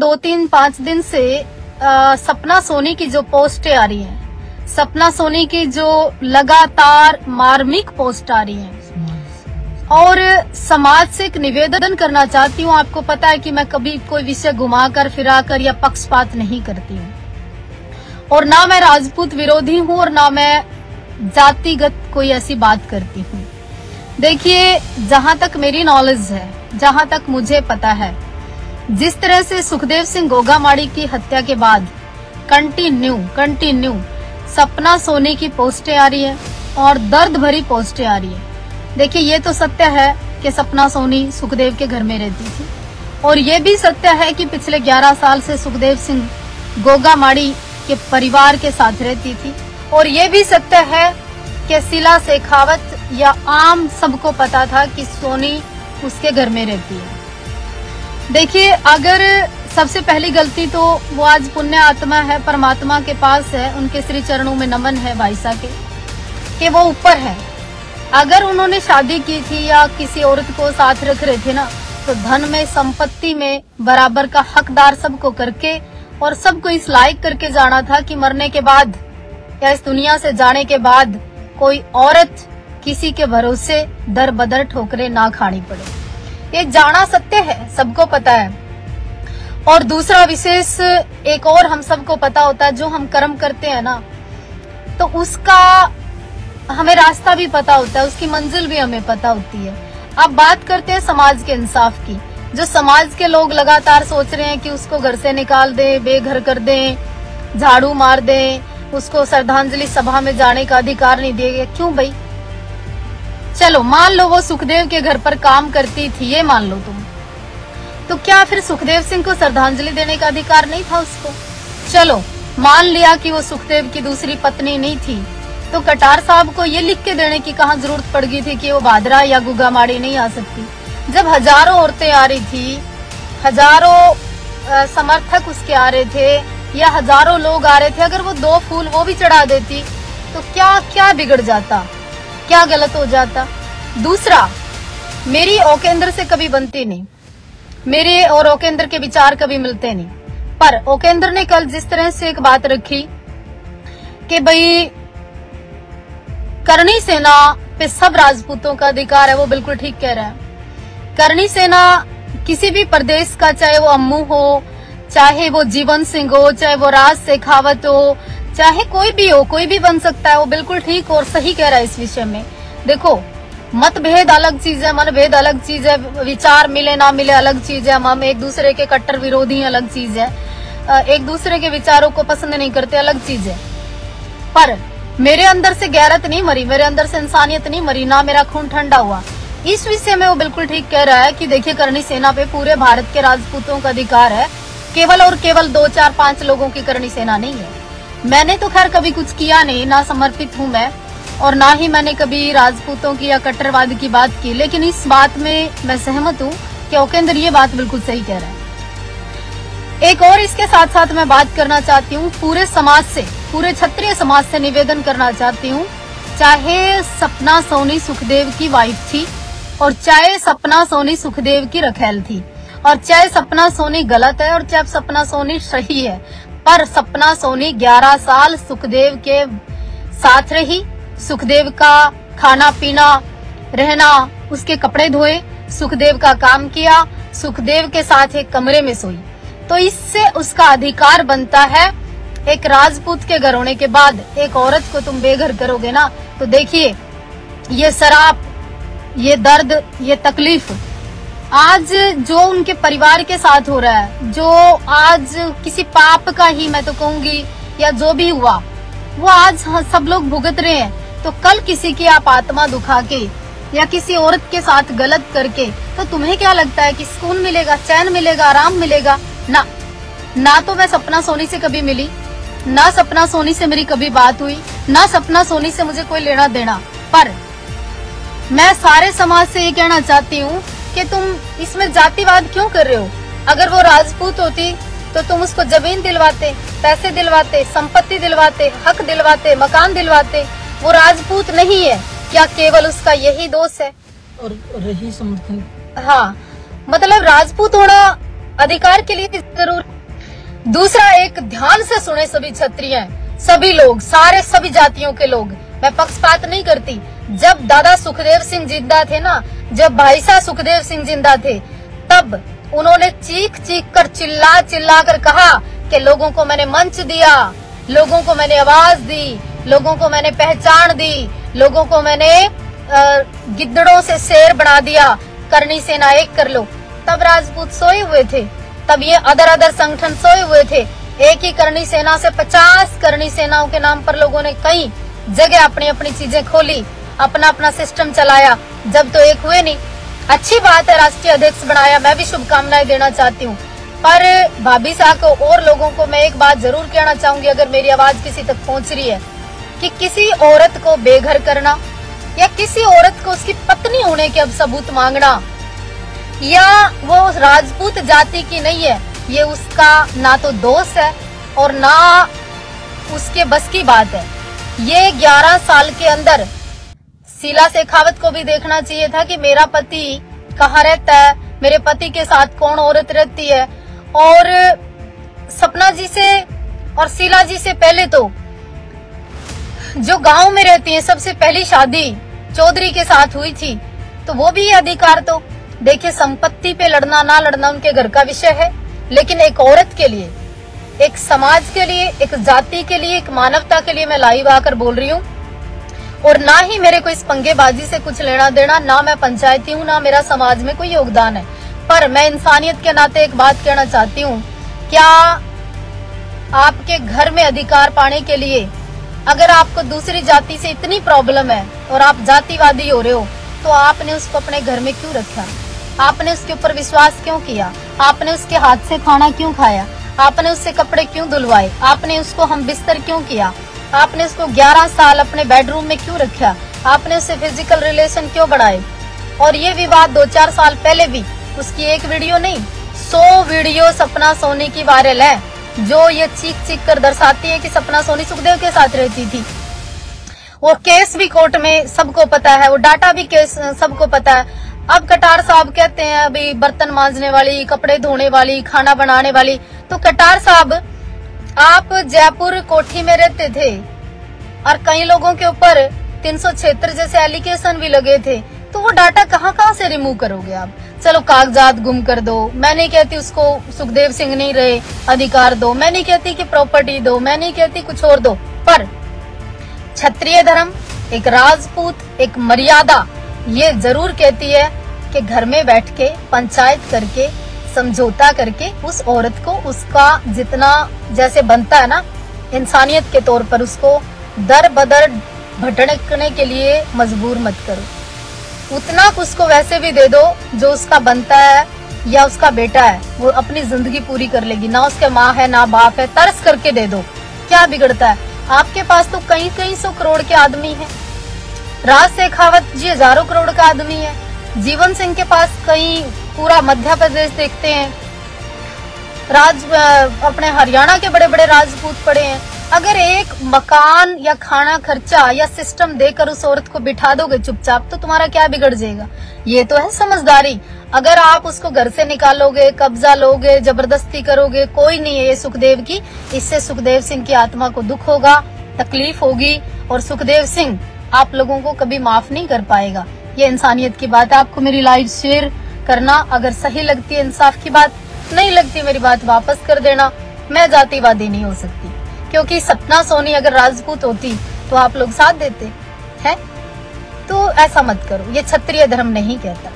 2-3-5 दिन से सपना सोनी की जो पोस्टें आ रही हैं, सपना सोनी की जो लगातार मार्मिक पोस्ट आ रही हैं, और समाज से एक निवेदन करना चाहती हूँ। आपको पता है कि मैं कभी कोई विषय घुमाकर फिराकर या पक्षपात नहीं करती हूँ, और ना मैं राजपूत विरोधी हूँ और ना मैं जातिगत कोई ऐसी बात करती हूँ। देखिए, जहां तक मेरी नॉलेज है, जहां तक मुझे पता है, जिस तरह से सुखदेव सिंह गोगामाड़ी की हत्या के बाद कंटिन्यू सपना सोनी की पोस्टें आ रही है और दर्द भरी पोस्टें आ रही है। देखिए, ये तो सत्य है कि सपना सोनी सुखदेव के घर में रहती थी, और ये भी सत्य है कि पिछले 11 साल से सुखदेव सिंह गोगामाड़ी के परिवार के साथ रहती थी, और ये भी सत्य है कि शीला शेखावत या आम सबको पता था कि सोनी उसके घर में रहती है। देखिए, अगर सबसे पहली गलती तो वो आज पुण्य आत्मा है, परमात्मा के पास है, उनके श्री चरणों में नमन है भाई साहब के वो ऊपर है। अगर उन्होंने शादी की थी या किसी औरत को साथ रख रहे थे ना, तो धन में, संपत्ति में बराबर का हकदार सबको करके और सबको इस लायक करके जाना था कि मरने के बाद या इस दुनिया से जाने के बाद कोई औरत किसी के भरोसे दर बदर ठोकरें ना खानी पड़े। ये जाना सत्य है, सबको पता है। और दूसरा विशेष एक और हम सबको पता होता है, जो हम कर्म करते हैं ना, तो उसका हमें रास्ता भी पता होता है, उसकी मंजिल भी हमें पता होती है। अब बात करते हैं समाज के इंसाफ की। जो समाज के लोग लगातार सोच रहे हैं कि उसको घर से निकाल दें, बेघर कर दें, झाड़ू मार दें, उसको श्रद्धांजलि सभा में जाने का अधिकार नहीं दिया। क्यों भाई? चलो मान लो वो सुखदेव के घर पर काम करती थी, ये मान लो तुम, तो क्या फिर सुखदेव सिंह को श्रद्धांजलि देने का अधिकार नहीं था उसको? चलो मान लिया कि वो सुखदेव की दूसरी पत्नी नहीं थी, तो कटार साहब को ये लिख के देने की कहाँ जरूरत पड़ गई थी कि वो भादरा या गोगामाड़ी नहीं आ सकती? जब हजारों औरतें आ रही थी, हजारों समर्थक उसके आ रहे थे या हजारों लोग आ रहे थे, अगर वो 2 फूल वो भी चढ़ा देती तो क्या क्या बिगड़ जाता, क्या गलत हो जाता? दूसरा, मेरी ओकेंद्र से कभी बनती नहीं, मेरे और ओकेंद्र के विचार कभी मिलते नहीं, पर ओकेंद्र ने कल जिस तरह से एक बात रखी कि भाई करणी सेना पे सब राजपूतों का अधिकार है, वो बिल्कुल ठीक कह रहा है। करणी सेना किसी भी प्रदेश का, चाहे वो अम्मू हो, चाहे वो जीवन सिंह हो, चाहे वो राज शेखावत हो, चाहे कोई भी हो, कोई भी बन सकता है, वो बिल्कुल ठीक और सही कह रहा है इस विषय में। देखो, मतभेद अलग चीज है, मनभेद अलग चीज है, विचार मिले ना मिले अलग चीज है, हम एक दूसरे के कट्टर विरोधी अलग चीज है, एक दूसरे के विचारों को पसंद नहीं करते अलग चीज है। पर मेरे अंदर से गैरत नहीं मरी, मेरे अंदर से इंसानियत नहीं मरी, ना मेरा खून ठंडा हुआ। इस विषय में वो बिल्कुल ठीक कह रहा है कि देखिए, करणी सेना पे पूरे भारत के राजपूतों का अधिकार है, केवल और केवल 2, 4, 5 लोगों की करणी सेना नहीं है। मैंने तो खैर कभी कुछ किया नहीं, ना समर्पित हूँ मैं, और ना ही मैंने कभी राजपूतों की या कट्टरवाद की बात की, लेकिन इस बात में मैं सहमत हूँ कि ओकेंद्र ये बात बिल्कुल सही कह रहा है। एक और इसके साथ साथ मैं बात करना चाहती हूँ, पूरे समाज से, पूरे क्षत्रिय समाज से निवेदन करना चाहती हूँ, चाहे सपना सोनी सुखदेव की वाइफ थी और चाहे सपना सोनी सुखदेव की रखेल थी, और चाहे सपना सोनी गलत है और चाहे सपना सोनी सही है, पर सपना सोनी 11 साल सुखदेव के साथ रही, सुखदेव का खाना पीना रहना, उसके कपड़े धोए, सुखदेव का काम किया, सुखदेव के साथ एक कमरे में सोई, तो इससे उसका अधिकार बनता है। एक राजपूत के घर होने के बाद एक औरत को तुम बेघर करोगे ना, तो देखिए ये शराब, ये दर्द, ये तकलीफ आज जो उनके परिवार के साथ हो रहा है, जो आज किसी पाप का ही मैं तो कहूंगी, या जो भी हुआ वो आज सब लोग भुगत रहे हैं, तो कल किसी की आप आत्मा दुखा के या किसी औरत के साथ गलत करके, तो तुम्हें क्या लगता है कि सुकून मिलेगा, चैन मिलेगा, आराम मिलेगा? ना तो मैं सपना सोनी से कभी मिली, ना सपना सोनी से मेरी कभी बात हुई, ना सपना सोनी से मुझे कोई लेना देना। पर मैं सारे समाज से ये कहना चाहती हूँ कि तुम इसमें जातिवाद क्यों कर रहे हो? अगर वो राजपूत होती तो तुम उसको जमीन दिलवाते, पैसे दिलवाते, संपत्ति दिलवाते, हक दिलवाते, मकान दिलवाते। वो राजपूत नहीं है, क्या केवल उसका यही दोष है? और रही समर्थन, हाँ, मतलब राजपूत होना अधिकार के लिए जरूर दूसरा, एक ध्यान से सुने सभी क्षत्रिय, सभी लोग, सारे सभी जातियों के लोग, मैं पक्षपात नहीं करती। जब दादा सुखदेव सिंह जिंदा थे ना, जब भाई साहब सुखदेव सिंह जिंदा थे, तब उन्होंने चीख चीख कर चिल्ला चिल्ला कर कहा कि लोगों को मैंने मंच दिया, लोगों को मैंने आवाज दी, लोगों को मैंने पहचान दी, लोगों को मैंने गिद्दड़ों से शेर बना दिया, करनी सेना एक कर लो। तब राजपूत सोए हुए थे, तब ये अदर संगठन सोए हुए थे। एक ही करनी सेना से 50 करनी सेनाओं के नाम पर लोगों ने कई जगह अपनी अपनी चीजें खोली, अपना अपना सिस्टम चलाया, जब तो एक हुए नहीं। अच्छी बात है, राष्ट्रीय अध्यक्ष बनाया, मैं भी शुभकामनाएं देना चाहती हूँ। पर भाभी साहब को और लोगों को मैं एक बात जरूर कहना चाहूंगी, अगर मेरी आवाज किसी तक पहुंच रही है, कि किसी औरत को बेघर करना या किसी औरत को उसकी पत्नी होने के अब सबूत मांगना, या वो राजपूत जाति की नहीं है, ये उसका ना तो दोष है और ना उसके बस की बात है। ये 11 साल के अंदर शीला शेखावत को भी देखना चाहिए था कि मेरा पति कहाँ रहता है, मेरे पति के साथ कौन औरत रहती है। और सपना जी से और शीला जी से पहले तो जो गांव में रहती है, सबसे पहली शादी चौधरी के साथ हुई थी, तो वो भी ये अधिकार तो देखिए, संपत्ति पे लड़ना ना लड़ना उनके घर का विषय है, लेकिन एक औरत के लिए, एक समाज के लिए, एक जाति के लिए, एक मानवता के लिए मैं लाइव आकर बोल रही हूँ। और ना ही मेरे को इस पंगेबाजी से कुछ लेना देना, ना मैं पंचायती हूँ, ना मेरा समाज में कोई योगदान है। पर मैं इंसानियत के नाते एक बात कहना चाहती हूँ, क्या आपके घर में अधिकार पाने के लिए अगर आपको दूसरी जाति से इतनी प्रॉब्लम है और आप जातिवादी हो रहे हो, तो आपने उसको अपने घर में क्यों रखा? आपने उसके ऊपर विश्वास क्यों किया? आपने उसके हाथ से खाना क्यों खाया? आपने उससे कपड़े क्यों धुलवाए? आपने उसको हम बिस्तर क्यों किया? आपने उसको 11 साल अपने बेडरूम में क्यों रखा? आपने उससे फिजिकल रिलेशन क्यों बढ़ाए? और ये विवाद 2-4 साल पहले भी, उसकी एक वीडियो नहीं 100 वीडियो सपना सोनी की वायरल है, जो ये चीख चीख कर दर्शाती है कि सपना सोनी सुखदेव के साथ रहती थी। वो केस भी कोर्ट में सबको पता है, वो डाटा भी केस सबको पता है। अब कटार साहब कहते हैं अभी बर्तन मांजने वाली, कपड़े धोने वाली, खाना बनाने वाली, तो कटार साहब आप जयपुर कोठी में रहते थे और कई लोगों के ऊपर 376 जैसे एलिगेशन भी लगे थे, तो वो डाटा कहाँ से रिमूव करोगे आप? चलो कागजात गुम कर दो, मैं नहीं कहती उसको सुखदेव सिंह नहीं रहे अधिकार दो, मैं नहीं कहती कि प्रॉपर्टी दो, मैं नहीं कहती कुछ और दो, पर क्षत्रिय धर्म, एक राजपूत, एक मर्यादा ये जरूर कहती है कि घर में बैठ के पंचायत करके समझौता करके उस औरत को उसका जितना जैसे बनता है ना इंसानियत के तौर पर, उसको दर बदर भटकने के लिए मजबूर मत करो। उतना उसको वैसे भी दे दो जो उसका बनता है, या उसका बेटा है, वो अपनी जिंदगी पूरी कर लेगी, ना उसके माँ है ना बाप है, तरस करके दे दो, क्या बिगड़ता है? आपके पास तो कई 100 करोड़ के आदमी हैं। राज शेखावत जी हजारों करोड़ का आदमी है। जीवन सिंह के पास कई पूरा मध्य प्रदेश देखते हैं, अपने हरियाणा के बड़े बड़े राजपूत पड़े हैं। अगर एक मकान या खाना खर्चा या सिस्टम देकर उस औरत को बिठा दोगे चुपचाप, तो तुम्हारा क्या बिगड़ जाएगा? ये तो है समझदारी। अगर आप उसको घर से निकालोगे, कब्जा लोगे, जबरदस्ती करोगे, कोई नहीं है ये सुखदेव की। इससे सुखदेव सिंह की आत्मा को दुख होगा, तकलीफ होगी, और सुखदेव सिंह आप लोगों को कभी माफ नहीं कर पाएगा। ये इंसानियत की बात है। आपको मेरी लाइव शेयर करना अगर सही लगती है, इंसाफ की बात नहीं लगती, मेरी बात वापस कर देना। मैं जातिवादी नहीं हो सकती, क्योंकि सपना सोनी अगर राजपूत होती तो आप लोग साथ देते हैं। तो ऐसा मत करो, ये क्षत्रिय धर्म नहीं कहता।